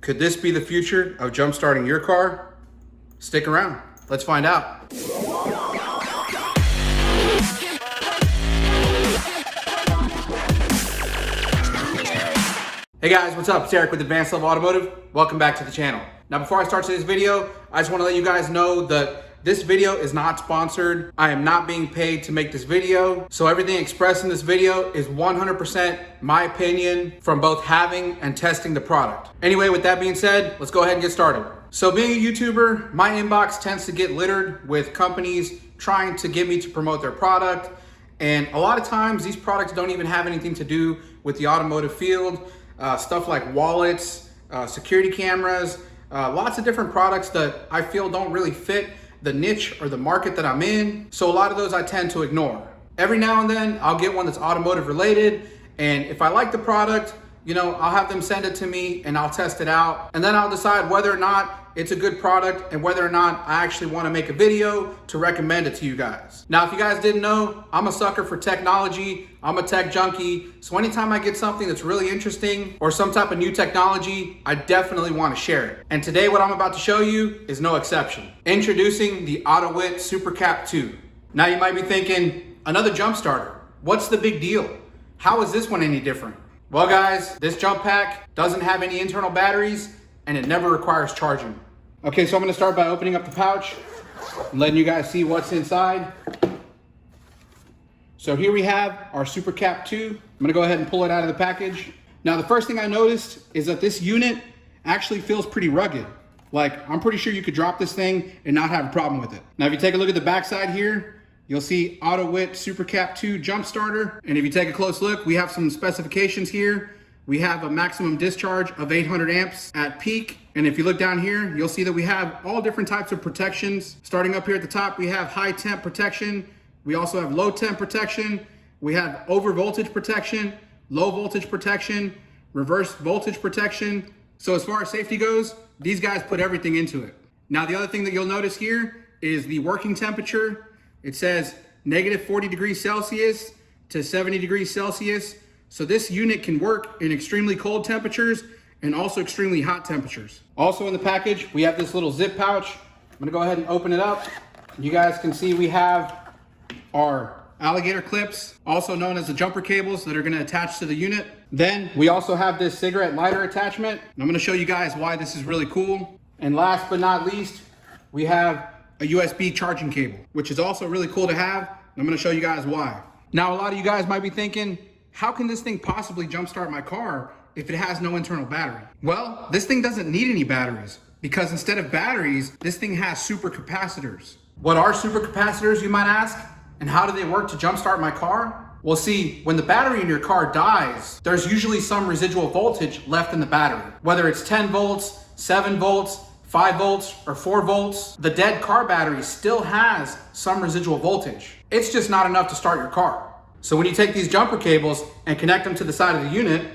Could this be the future of jump-starting your car? Stick around, let's find out. Hey guys, what's up? It's Eric with Advanced Level Automotive. Welcome back to the channel. Now before I start today's video, I just want to let you guys know that this video is not sponsored. I am not being paid to make this video. So everything expressed in this video is 100% my opinion from both having and testing the product. Anyway, with that being said, let's go ahead and get started. So being a YouTuber, my inbox tends to get littered with companies trying to get me to promote their product. And a lot of times these products don't even have anything to do with the automotive field. Stuff like wallets, security cameras, lots of different products that I feel don't really fit the niche or the market that I'm in. So a lot of those I tend to ignore. Every now and then I'll get one that's automotive related. And if I like the product, I'll have them send it to me and I'll test it out. And then I'll decide whether or not it's a good product and whether or not I actually want to make a video to recommend it to you guys. Now, if you guys didn't know, I'm a sucker for technology. I'm a tech junkie. So anytime I get something that's really interesting or some type of new technology, I definitely want to share it. And today what I'm about to show you is no exception. Introducing the AUTOWIT Supercap 2. Now you might be thinking, another jump starter. What's the big deal? How is this one any different? Well guys, this jump pack doesn't have any internal batteries and it never requires charging. Okay, so I'm gonna start by opening up the pouch and letting you guys see what's inside. So here we have our Supercap 2. I'm gonna go ahead and pull it out of the package. Now the first thing I noticed is that this unit actually feels pretty rugged. Like, I'm pretty sure you could drop this thing and not have a problem with it. Now if you take a look at the back side here, you'll see AUTOWIT Supercap 2 jump starter. And if you take a close look, we have some specifications here. We have a maximum discharge of 800 amps at peak. And if you look down here, you'll see that we have all different types of protections. Starting up here at the top, we have high temp protection. We also have low temp protection. We have over voltage protection, low voltage protection, reverse voltage protection. So as far as safety goes, these guys put everything into it. Now, the other thing that you'll notice here is the working temperature. It says negative 40 degrees Celsius to 70 degrees Celsius. So this unit can work in extremely cold temperatures and also extremely hot temperatures. Also in the package, we have this little zip pouch. I'm gonna go ahead and open it up. You guys can see we have our alligator clips, also known as the jumper cables that are gonna attach to the unit. Then we also have this cigarette lighter attachment. And I'm gonna show you guys why this is really cool. And last but not least, we have a USB charging cable, which is also really cool to have. I'm gonna show you guys why. Now, a lot of you guys might be thinking, how can this thing possibly jumpstart my car if it has no internal battery? Well, this thing doesn't need any batteries because instead of batteries, this thing has supercapacitors. What are supercapacitors, you might ask? And how do they work to jumpstart my car? Well, see, when the battery in your car dies, there's usually some residual voltage left in the battery. Whether it's 10 volts, 7 volts, 5 volts, or 4 volts, the dead car battery still has some residual voltage. It's just not enough to start your car. So when you take these jumper cables and connect them to the side of the unit,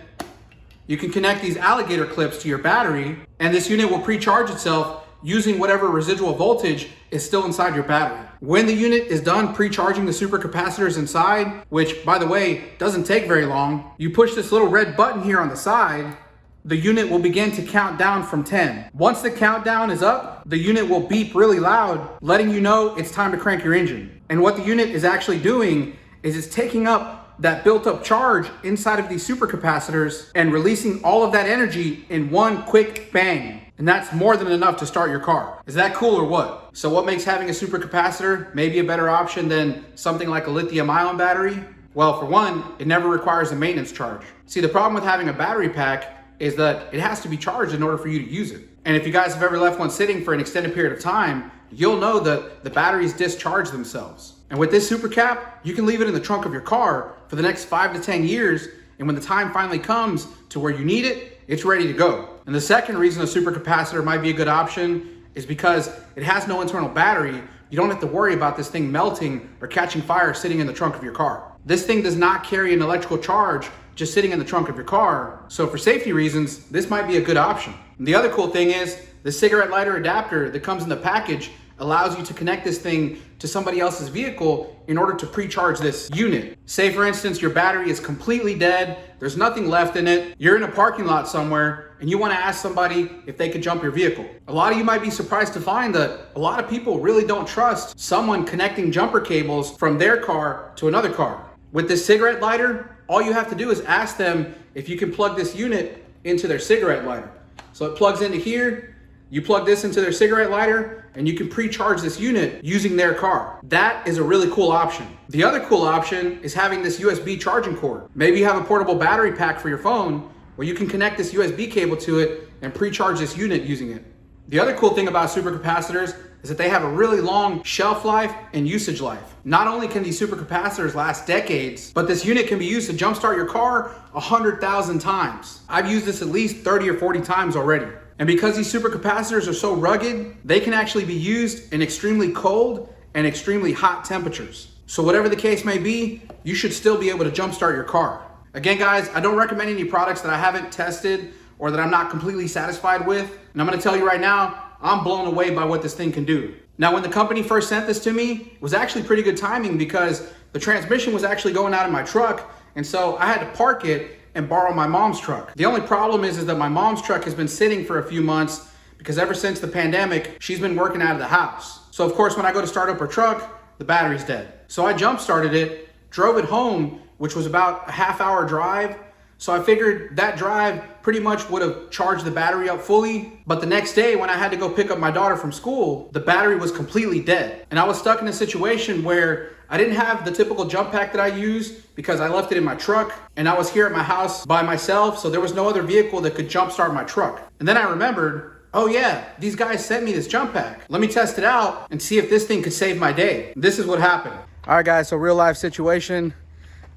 you can connect these alligator clips to your battery, and this unit will pre-charge itself using whatever residual voltage is still inside your battery. When the unit is done pre-charging the supercapacitors inside, which by the way, doesn't take very long, you push this little red button here on the side, the unit will begin to count down from 10. Once the countdown is up, the unit will beep really loud, letting you know it's time to crank your engine. And what the unit is actually doing is it's taking up that built up charge inside of these supercapacitors and releasing all of that energy in one quick bang. And that's more than enough to start your car. Is that cool or what? So what makes having a supercapacitor maybe a better option than something like a lithium-ion battery? Well, for one, it never requires a maintenance charge. See, the problem with having a battery pack is that it has to be charged in order for you to use it. And if you guys have ever left one sitting for an extended period of time, you'll know that the batteries discharge themselves. And with this Supercap, you can leave it in the trunk of your car for the next 5 to 10 years. And when the time finally comes to where you need it, it's ready to go. And the second reason a supercapacitor might be a good option is because it has no internal battery. You don't have to worry about this thing melting or catching fire sitting in the trunk of your car. This thing does not carry an electrical charge just sitting in the trunk of your car. So for safety reasons, this might be a good option. And the other cool thing is the cigarette lighter adapter that comes in the package allows you to connect this thing to somebody else's vehicle in order to pre-charge this unit. Say for instance, your battery is completely dead, there's nothing left in it, you're in a parking lot somewhere, and you want to ask somebody if they could jump your vehicle. A lot of you might be surprised to find that a lot of people really don't trust someone connecting jumper cables from their car to another car. With this cigarette lighter, all you have to do is ask them if you can plug this unit into their cigarette lighter. So it plugs into here, you plug this into their cigarette lighter, and you can pre-charge this unit using their car. That is a really cool option. The other cool option is having this USB charging cord. Maybe you have a portable battery pack for your phone where you can connect this USB cable to it and pre-charge this unit using it. The other cool thing about supercapacitors is that they have a really long shelf life and usage life. Not only can these supercapacitors last decades, but this unit can be used to jumpstart your car 100,000 times. I've used this at least 30 or 40 times already. And because these supercapacitors are so rugged, they can actually be used in extremely cold and extremely hot temperatures. So whatever the case may be, you should still be able to jumpstart your car. Again, guys, I don't recommend any products that I haven't tested or that I'm not completely satisfied with. And I'm gonna tell you right now, I'm blown away by what this thing can do. Now, when the company first sent this to me, it was actually pretty good timing because the transmission was actually going out in my truck. And so I had to park it and borrow my mom's truck. The only problem is that my mom's truck has been sitting for a few months because ever since the pandemic, she's been working out of the house. So of course, when I go to start up her truck, the battery's dead. So I jump started it, drove it home, which was about a half-hour drive. So I figured that drive pretty much would have charged the battery up fully. But the next day when I had to go pick up my daughter from school, the battery was completely dead. And I was stuck in a situation where I didn't have the typical jump pack that I use because I left it in my truck and I was here at my house by myself. So there was no other vehicle that could jumpstart my truck. And then I remembered, oh yeah, these guys sent me this jump pack. Let me test it out and see if this thing could save my day. This is what happened. All right, guys, so real life situation.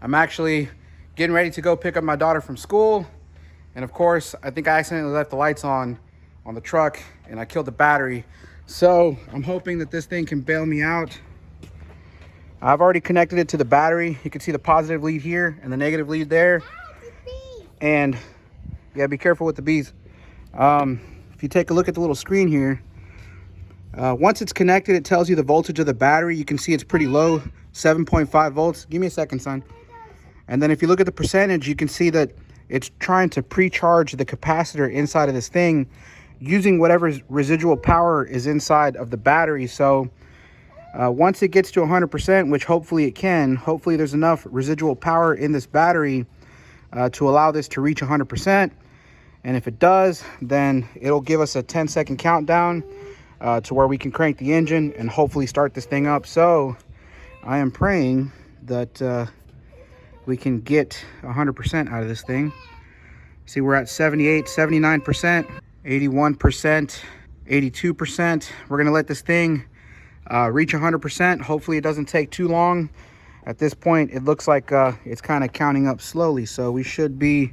I'm actually getting ready to go pick up my daughter from school. And of course, I think I accidentally left the lights on the truck and I killed the battery. So I'm hoping that this thing can bail me out. I've already connected it to the battery. You can see the positive lead here and the negative lead there. And yeah, be careful with the bees. If you take a look at the little screen here, once it's connected, it tells you the voltage of the battery. You can see it's pretty low, 7.5 volts. Give me a second, son. And then if you look at the percentage, you can see that it's trying to pre-charge the capacitor inside of this thing using whatever residual power is inside of the battery. So once it gets to 100%, which hopefully it can, hopefully there's enough residual power in this battery to allow this to reach 100%. And if it does, then it'll give us a 10-second countdown to where we can crank the engine and hopefully start this thing up. So I am praying that we can get 100% out of this thing. See, we're at 78, 79%, 81%, 82%. We're gonna let this thing reach 100%. Hopefully it doesn't take too long. At this point, it looks like it's kind of counting up slowly. So we should be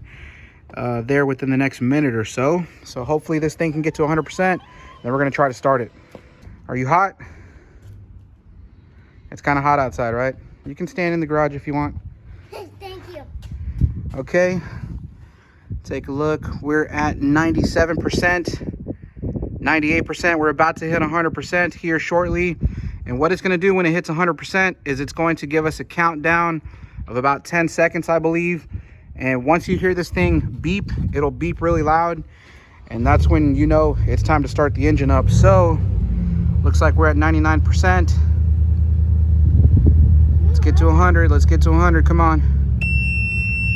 there within the next minute or so. So hopefully this thing can get to 100%. Then we're gonna try to start it. Are you hot? It's kind of hot outside, right? You can stand in the garage if you want. Thank you. Okay, take a look. We're at 97%, 98%. We're about to hit 100% here shortly. And what it's going to do when it hits 100% is it's going to give us a countdown of about 10 seconds, I believe. And once you hear this thing beep, it'll beep really loud. And that's when you know it's time to start the engine up. So looks like we're at 99%. Let's get to 100. Let's get to 100. Come on.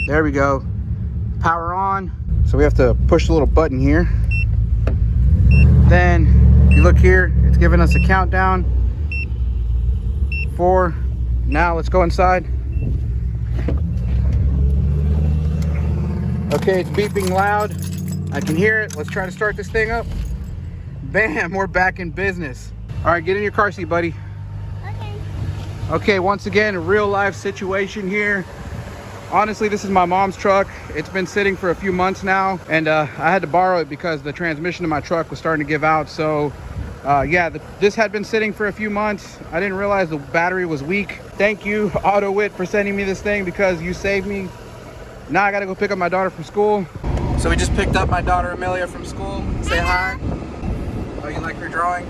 There we go. Power on. So we have to push the little button here. Then if you look here, it's giving us a countdown. 4. Now let's go inside. Okay, it's beeping loud. I can hear it. Let's try to start this thing up. Bam, we're back in business. All right, get in your car seat, buddy. Okay, once again, a real life situation here. Honestly, this is my mom's truck. It's been sitting for a few months now, and I had to borrow it because the transmission in my truck was starting to give out. So yeah, this had been sitting for a few months. I didn't realize the battery was weak. Thank you, AUTOWIT, for sending me this thing because you saved me. Now I gotta go pick up my daughter from school. So we just picked up my daughter Amelia from school. Say hi. Oh, you like her drawing?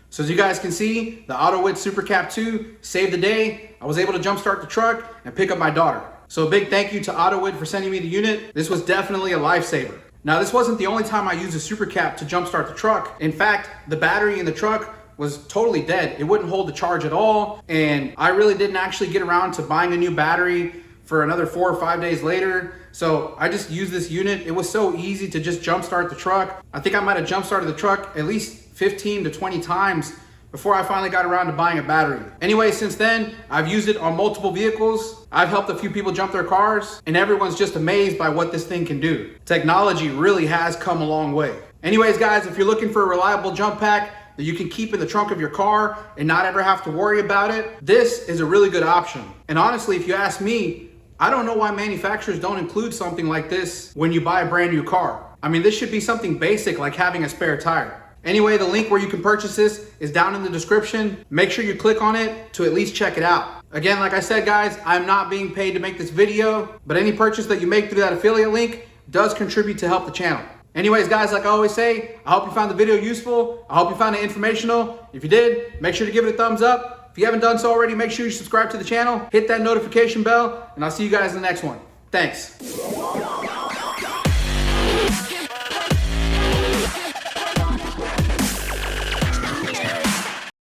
So as you guys can see, the AUTOWIT Supercap 2 saved the day. I was able to jumpstart the truck and pick up my daughter. So a big thank you to AUTOWIT for sending me the unit. This was definitely a lifesaver. Now this wasn't the only time I used a Supercap to jumpstart the truck. In fact, the battery in the truck was totally dead. It wouldn't hold the charge at all. And I really didn't actually get around to buying a new battery for another 4 or 5 days later. So I just used this unit. It was so easy to just jumpstart the truck. I think I might have jumpstarted the truck at least 15 to 20 times before I finally got around to buying a battery. Anyway, since then, I've used it on multiple vehicles. I've helped a few people jump their cars, and everyone's just amazed by what this thing can do. Technology really has come a long way. Anyways, guys, if you're looking for a reliable jump pack that you can keep in the trunk of your car and not ever have to worry about it, this is a really good option. And honestly, if you ask me, I don't know why manufacturers don't include something like this when you buy a brand new car. I mean, this should be something basic like having a spare tire. Anyway, the link where you can purchase this is down in the description. Make sure you click on it to at least check it out. Again, like I said, guys, I'm not being paid to make this video, but any purchase that you make through that affiliate link does contribute to help the channel. Anyways, guys, like I always say, I hope you found the video useful. I hope you found it informational. If you did, make sure to give it a thumbs up. If you haven't done so already, make sure you subscribe to the channel, hit that notification bell, and I'll see you guys in the next one. Thanks.